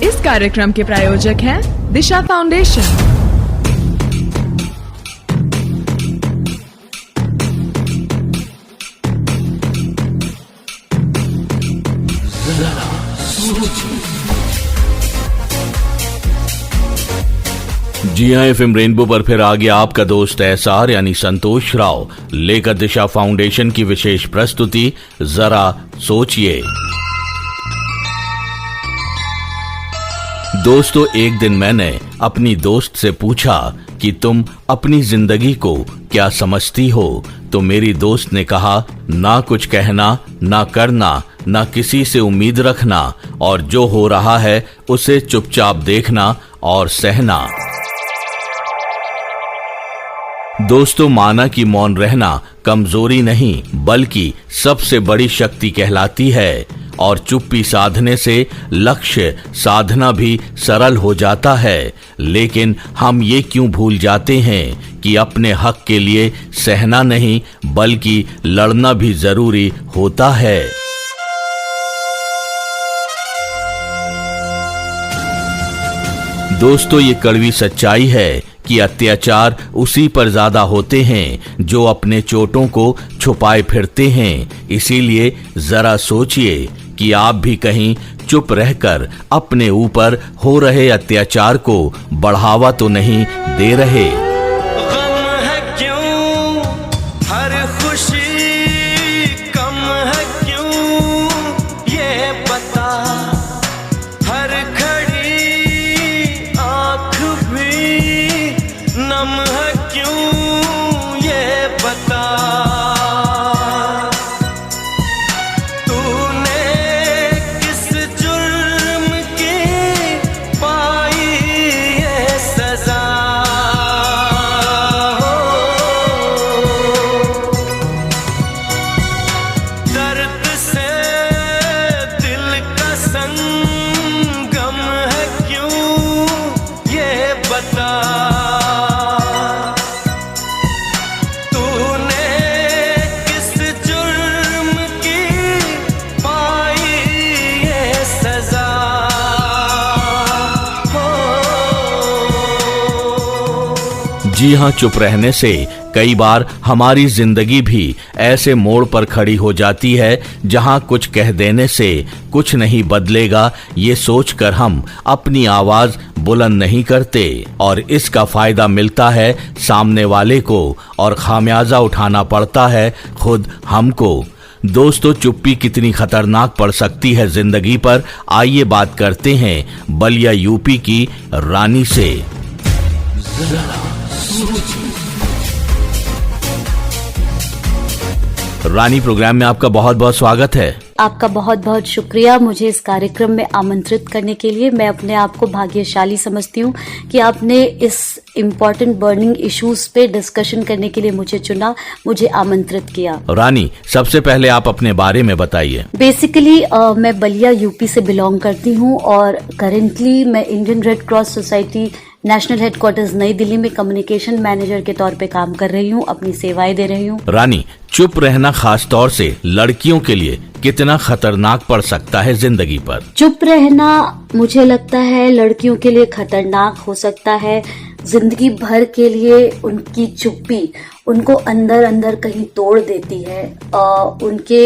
इस कार्यक्रम के प्रायोजक हैं दिशा फाउंडेशन। जी हाँ, एफएम रेनबो पर फिर आ गया आपका दोस्त एसआर यानी संतोष राव लेकर दिशा फाउंडेशन की विशेष प्रस्तुति जरा सोचिए। दोस्तों, एक दिन मैंने अपनी दोस्त से पूछा कि तुम अपनी जिंदगी को क्या समझती हो, तो मेरी दोस्त ने कहा, ना कुछ कहना, ना करना, ना किसी से उम्मीद रखना, और जो हो रहा है उसे चुपचाप देखना और सहना। दोस्तों, माना कि मौन रहना कमजोरी नहीं बल्कि सबसे बड़ी शक्ति कहलाती है, और चुप्पी साधने से लक्ष्य साधना भी सरल हो जाता है। लेकिन हम ये क्यों भूल जाते हैं कि अपने हक के लिए सहना नहीं बल्कि लड़ना भी जरूरी होता है। दोस्तों, ये कड़वी सच्चाई है कि अत्याचार उसी पर ज्यादा होते हैं जो अपने चोटों को छुपाए फिरते हैं। इसीलिए जरा सोचिए कि आप भी कहीं चुप रहकर अपने ऊपर हो रहे अत्याचार को बढ़ावा तो नहीं दे रहे। गम है क्यों हर खुशी कम है क्यों ये बता, हर घड़ी आँख भी नम है क्यों ये बता, तूने किस जुर्म की पाई ये सजा, दर्द से दिल का संगम है क्यों ये बता, तूने किस जुर्म की पाई ये सजा हो। जी हाँ, चुप रहने से कई बार हमारी जिंदगी भी ऐसे मोड़ पर खड़ी हो जाती है जहां कुछ कह देने से कुछ नहीं बदलेगा, ये सोचकर हम अपनी आवाज बुलंद नहीं करते, और इसका फायदा मिलता है सामने वाले को और खामियाजा उठाना पड़ता है खुद हमको। दोस्तों, चुप्पी कितनी खतरनाक पड़ सकती है जिंदगी पर, आइए बात करते हैं बलिया यूपी की रानी से। रानी, प्रोग्राम में आपका बहुत बहुत स्वागत है। आपका बहुत बहुत शुक्रिया मुझे इस कार्यक्रम में आमंत्रित करने के लिए। मैं अपने आप को भाग्यशाली समझती हूँ कि आपने इस इम्पोर्टेंट बर्निंग इश्यूज पे डिस्कशन करने के लिए मुझे चुना, मुझे आमंत्रित किया। रानी, सबसे पहले आप अपने बारे में बताइए। बेसिकली मैं बलिया यूपी से बिलोंग करती हूँ और करेंटली मैं Indian red cross society national headquarters नई दिल्ली में कम्युनिकेशन मैनेजर के तौर पे काम कर रही हूँ, अपनी सेवाएं दे रही हूँ। रानी, चुप रहना खास तौर से लड़कियों के लिए कितना खतरनाक पड़ सकता है जिंदगी पर? चुप रहना मुझे लगता है लड़कियों के लिए खतरनाक हो सकता है। जिंदगी भर के लिए उनकी चुप्पी उनको अंदर अंदर कहीं तोड़ देती है। उनके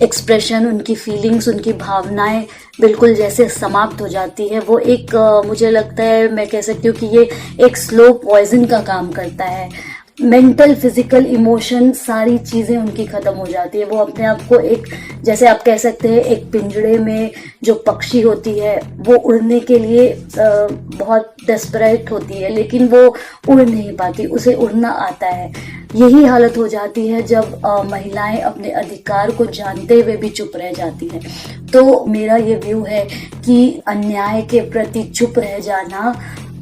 एक्सप्रेशन, उनकी फीलिंग्स, उनकी भावनाएं बिल्कुल जैसे समाप्त हो जाती है। वो एक मुझे लगता है, मैं कह सकती हूँ कि ये एक स्लो पॉइजन का काम करता है। मेंटल, फिजिकल, इमोशन, सारी चीजें उनकी खत्म हो जाती है। वो अपने आप को एक, जैसे आप कह सकते हैं, एक पिंजड़े में जो पक्षी होती है वो उड़ने के लिए बहुत डेस्परेट होती है, लेकिन वो उड़ नहीं पाती, उसे उड़ना आता है। यही हालत हो जाती है जब महिलाएं अपने अधिकार को जानते हुए भी चुप रह जाती हैं। तो मेरा ये व्यू है कि अन्याय के प्रति चुप रह जाना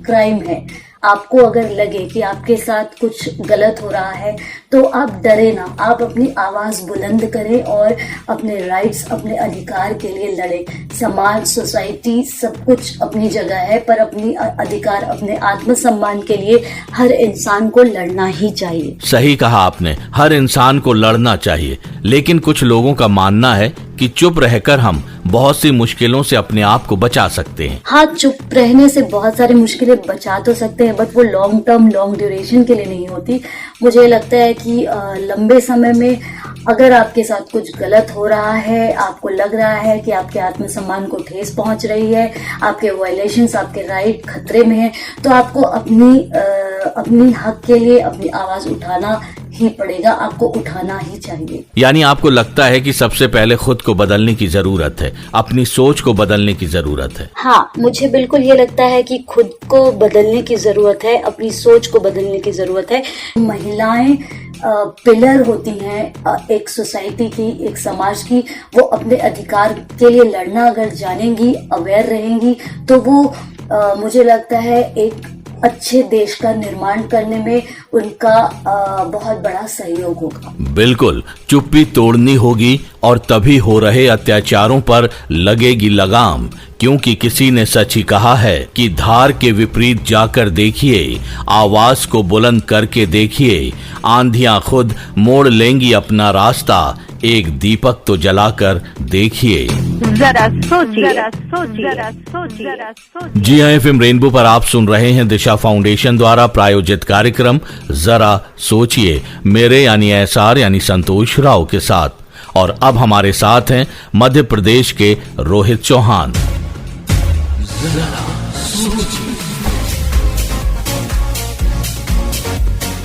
क्राइम है। आपको अगर लगे कि आपके साथ कुछ गलत हो रहा है तो आप डरे ना, आप अपनी आवाज बुलंद करें और अपने राइट्स, अपने अधिकार के लिए लड़े। समाज, सोसाइटी सब कुछ अपनी जगह है, पर अपनी अधिकार, अपने आत्मसम्मान के लिए हर इंसान को लड़ना ही चाहिए। सही कहा आपने, हर इंसान को लड़ना चाहिए। लेकिन कुछ लोगों का मानना है कि चुप रहकर हम बहुत सी मुश्किलों से अपने आप को बचा सकते हैं। हाँ, चुप रहने से बहुत सारी मुश्किलें बचा तो सकते हैं, बट वो लॉन्ग टर्म, लॉन्ग ड्यूरेशन के लिए नहीं होती। मुझे लगता है कि लंबे समय में अगर आपके साथ कुछ गलत हो रहा है, आपको लग रहा है कि आपके आत्मसम्मान को ठेस पहुंच रही है, आपके वायलेशंस, आपके राइट खतरे में है, तो आपको अपनी हक के लिए अपनी आवाज उठाना ही पड़ेगा, आपको उठाना ही चाहिए। यानी आपको लगता है कि सबसे पहले खुद को बदलने की जरूरत है, अपनी सोच को बदलने की जरूरत है। हाँ, मुझे बिल्कुल ये लगता है कि खुद को बदलने की जरूरत है, अपनी सोच को बदलने की जरूरत है। महिलाएं पिलर होती हैं एक सोसाइटी की, एक समाज की। वो अपने अधिकार के लिए लड़ना अगर जानेंगी, अवेयर रहेंगी, तो वो मुझे लगता है एक अच्छे देश का निर्माण करने में उनका बहुत बड़ा सहयोग होगा। बिल्कुल, चुप्पी तोड़नी होगी और तभी हो रहे अत्याचारों पर लगेगी लगाम, क्योंकि किसी ने सच ही कहा है कि धार के विपरीत जाकर देखिए, आवाज को बुलंद करके देखिए, आंधियां खुद मोड़ लेंगी अपना रास्ता, एक दीपक तो जलाकर देखिए। जरा सोचिए। जी हाँ, एफएम रेनबो पर आप सुन रहे हैं दिशा फाउंडेशन द्वारा प्रायोजित कार्यक्रम जरा सोचिए, मेरे यानी एसआर यानी संतोष राव के साथ। और अब हमारे साथ हैं मध्य प्रदेश के रोहित चौहान।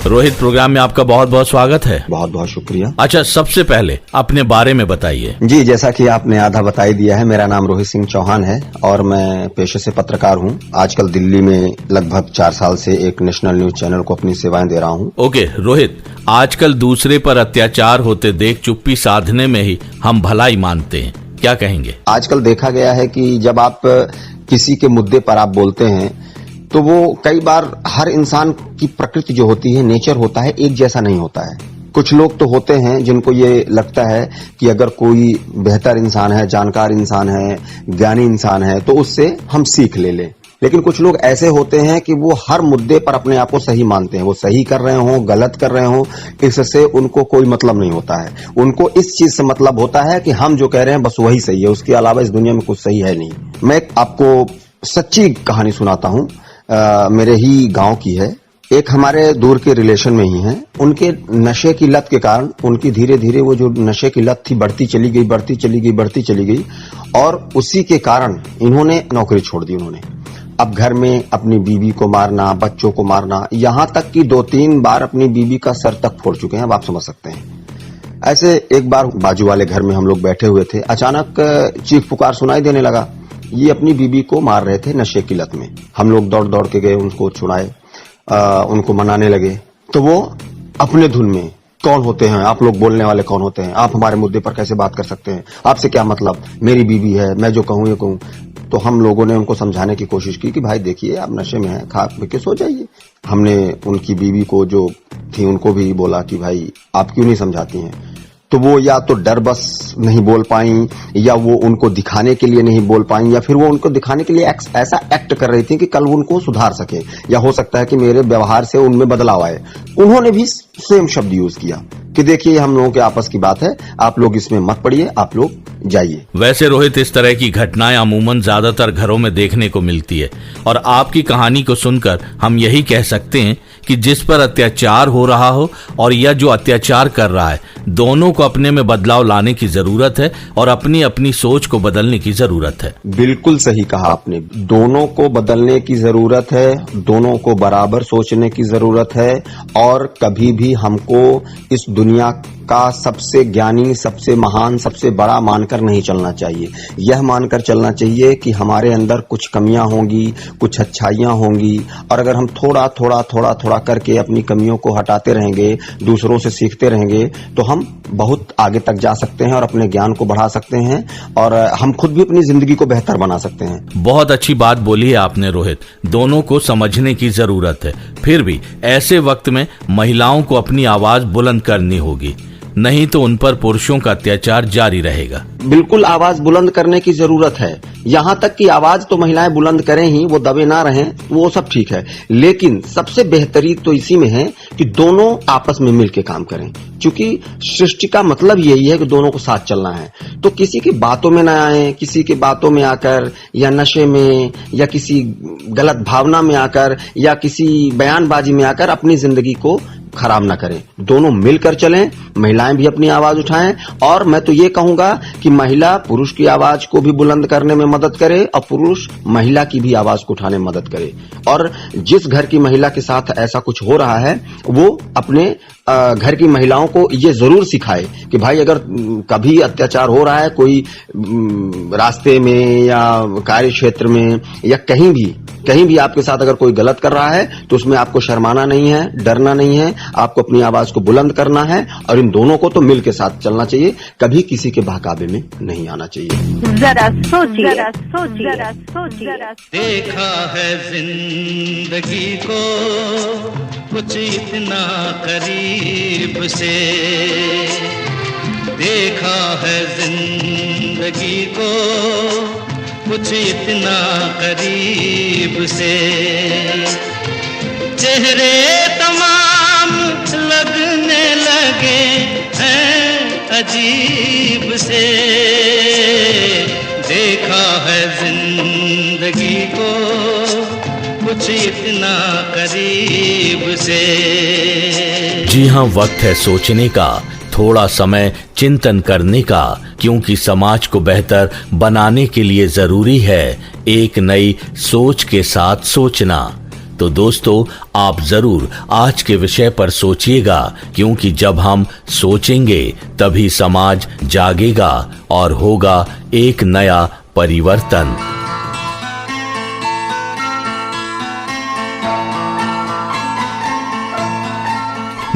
रोहित, प्रोग्राम में आपका बहुत बहुत स्वागत है। बहुत बहुत शुक्रिया। अच्छा, सबसे पहले अपने बारे में बताइए। जी, जैसा कि आपने आधा बता ही दिया है, मेरा नाम रोहित सिंह चौहान है और मैं पेशे से पत्रकार हूं। आजकल दिल्ली में लगभग 4 साल से एक नेशनल न्यूज चैनल को अपनी सेवाएं दे रहा हूं। ओके रोहित, आजकल दूसरे पर अत्याचार होते देख चुप्पी साधने में ही हम भलाई मानते हैं, क्या कहेंगे? आजकल देखा गया है कि जब आप किसी के मुद्दे पर आप बोलते हैं तो वो कई बार हर इंसान की प्रकृति जो होती है, नेचर होता है, एक जैसा नहीं होता है। कुछ लोग तो होते हैं जिनको ये लगता है कि अगर कोई बेहतर इंसान है, जानकार इंसान है, ज्ञानी इंसान है, तो उससे हम सीख ले लें। लेकिन कुछ लोग ऐसे होते हैं कि वो हर मुद्दे पर अपने आप को सही मानते हैं। वो सही कर रहे हो, गलत कर रहे हो, इससे उनको कोई मतलब नहीं होता है। उनको इस चीज से मतलब होता है कि हम जो कह रहे हैं बस वही सही है, उसके अलावा इस दुनिया में कुछ सही है नहीं। मैं आपको सच्ची कहानी सुनाता हूं, मेरे ही गांव की है। एक हमारे दूर के रिलेशन में ही है, उनके नशे की लत के कारण उनकी धीरे धीरे वो जो नशे की लत थी बढ़ती चली गई और उसी के कारण इन्होंने नौकरी छोड़ दी। उन्होंने अब घर में अपनी बीवी को मारना, बच्चों को मारना, यहां तक कि 2-3 बार अपनी बीवी का सर तक फोड़ चुके हैं। अब आप समझ सकते हैं। ऐसे एक बार बाजू वाले घर में हम लोग बैठे हुए थे, अचानक चीख पुकार सुनाई देने लगा। ये अपनी बीबी को मार रहे थे नशे की लत में। हम लोग दौड़ दौड़ के गए, उनको छुड़ाए, उनको मनाने लगे। तो वो अपने धुन में, कौन होते हैं आप लोग बोलने वाले, कौन होते हैं आप, हमारे मुद्दे पर कैसे बात कर सकते हैं, आपसे क्या मतलब, मेरी बीबी है, मैं जो कहूं ये कहूं। तो हम लोगों ने उनको समझाने की कोशिश की कि भाई देखिए, आप नशे में हैं, खा पी के सो जाइए। हमने उनकी बीवी को जो थी उनको भी बोला कि भाई आप क्यों नहीं समझाती हैं। तो वो या तो डर बस नहीं बोल पाई, या वो उनको दिखाने के लिए नहीं बोल पाई, या फिर वो उनको दिखाने के लिए ऐसा एक्ट कर रही थी कि कल उनको सुधार सके, या हो सकता है कि मेरे व्यवहार से उनमें बदलाव आए। उन्होंने भी सेम शब्द यूज किया कि देखिए, हम लोगों के आपस की बात है, आप लोग इसमें मत पड़िए, आप लोग जाइए। वैसे रोहित, इस तरह की घटनाएं अमूमन ज्यादातर घरों में देखने को मिलती है, और आपकी कहानी को सुनकर हम यही कह सकते हैं कि जिस पर अत्याचार हो रहा हो और या जो अत्याचार कर रहा है, दोनों को अपने में बदलाव लाने की जरूरत है और अपनी अपनी सोच को बदलने की जरूरत है। बिल्कुल सही कहा आपने, दोनों को बदलने की जरूरत है, दोनों को बराबर सोचने की जरूरत है। और कभी भी हमको इस दुनिया का सबसे ज्ञानी, सबसे महान, सबसे बड़ा मानकर मानकर नहीं चलना चाहिए। यह मानकर चलना चाहिए कि हमारे अंदर कुछ कमियां होंगी, कुछ अच्छाइयां होंगी, और अगर हम थोड़ा थोड़ा थोड़ा थोड़ा करके अपनी कमियों को हटाते रहेंगे, दूसरों से सीखते रहेंगे, तो हम बहुत आगे तक जा सकते हैं और अपने ज्ञान को बढ़ा सकते हैं, और हम खुद भी अपनी जिंदगी को बेहतर बना सकते हैं। बहुत अच्छी बात बोली है आपने रोहित। दोनों को समझने की जरूरत है। फिर भी ऐसे वक्त में महिलाओं को अपनी आवाज बुलंद करनी होगी, नहीं तो उन पर पुरुषों का अत्याचार जारी रहेगा। बिल्कुल आवाज बुलंद करने की जरूरत है। यहाँ तक कि आवाज तो महिलाएं बुलंद करें ही, वो दबे ना रहें, वो सब ठीक है, लेकिन सबसे बेहतरीन तो इसी में है कि दोनों आपस में मिलकर काम करें, क्योंकि सृष्टि का मतलब यही है कि दोनों को साथ चलना है। तो किसी की बातों में न आए, किसी की बातों में आकर, या नशे में, या किसी गलत भावना में आकर, या किसी बयानबाजी में आकर अपनी जिंदगी को खराब ना करें। दोनों मिलकर चलें, महिलाएं भी अपनी आवाज उठाएं, और मैं तो ये कहूंगा कि महिला पुरुष की आवाज को भी बुलंद करने में मदद करे और पुरुष महिला की भी आवाज को उठाने में मदद करे। और जिस घर की महिला के साथ ऐसा कुछ हो रहा है, वो अपने घर की महिलाओं को ये जरूर सिखाए कि भाई अगर कभी अत्याचार हो रहा है, कोई रास्ते में या कार्य क्षेत्र में या कहीं भी आपके साथ अगर कोई गलत कर रहा है, तो उसमें आपको शर्माना नहीं है, डरना नहीं है, आपको अपनी आवाज को बुलंद करना है, और इन दोनों को तो मिल के साथ चलना चाहिए, कभी किसी के बहकावे में नहीं आना चाहिए। जरा सोचिए। देखा है जिंदगी को कुछ इतना करीब से, देखा है जिंदगी को कुछ इतना करीब से, चेहरे तमाम लगने लगे हैं अजीब से, देखा है जिंदगी को कुछ इतना करीब से। जी हाँ, वक्त है सोचने का, थोड़ा समय चिंतन करने का, क्योंकि समाज को बेहतर बनाने के लिए जरूरी है एक नई सोच के साथ सोचना। तो दोस्तों, आप जरूर आज के विषय पर सोचिएगा, क्योंकि जब हम सोचेंगे तभी समाज जागेगा और होगा एक नया परिवर्तन।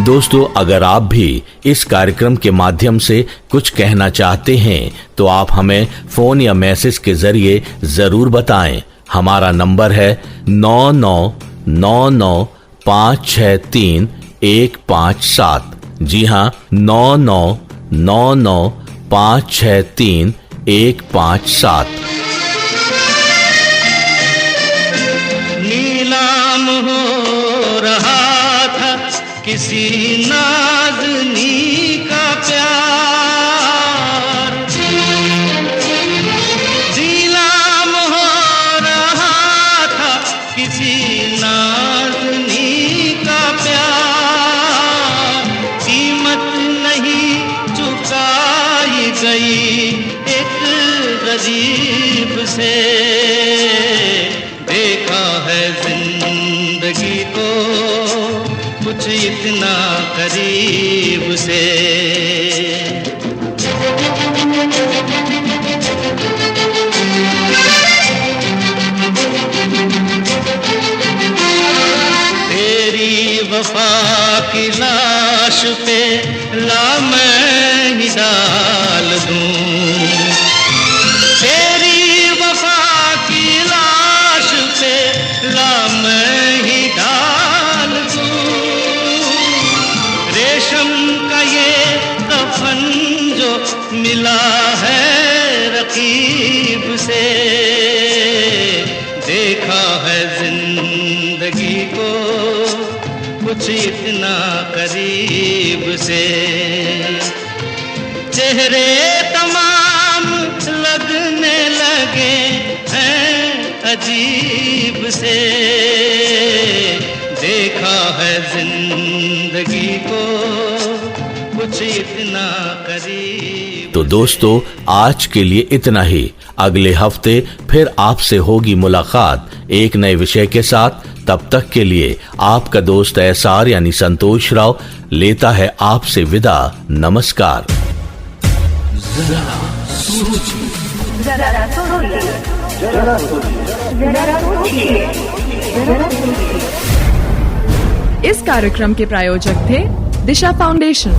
दोस्तों, अगर आप भी इस कार्यक्रम के माध्यम से कुछ कहना चाहते हैं तो आप हमें फोन या मैसेज के जरिए जरूर बताएं। हमारा नंबर है 9999563157। जी हाँ, 9999563157। नीलाम हो रहा था किसी नाज़नी का प्यार, नीलाम हो रहा था किसी नाज़नी का प्यार, कीमत नहीं चुकाई गई एक गरीब से, देखा है जिंदगी को कुछ इतना करीब से। तेरी वफा की लाश पे ला मैं ही डाल दूं, तेरी वफा की लाश पे ला मैं ही डाल दूं, रेशम का ये कफन जो मिला है रकीब से, देखा है जिंदगी को कुछ इतना करीब से, चेहरे तमाम लगने लगे हैं अजीब से, देखा है जिंदगी को कुछ इतना करीब। तो दोस्तों, आज के लिए इतना ही। अगले हफ्ते फिर आपसे होगी मुलाकात एक नए विषय के साथ। तब तक के लिए आपका दोस्त एसआर यानी संतोष राव लेता है आपसे विदा। नमस्कार। इस कार्यक्रम के प्रायोजक थे दिशा फाउंडेशन।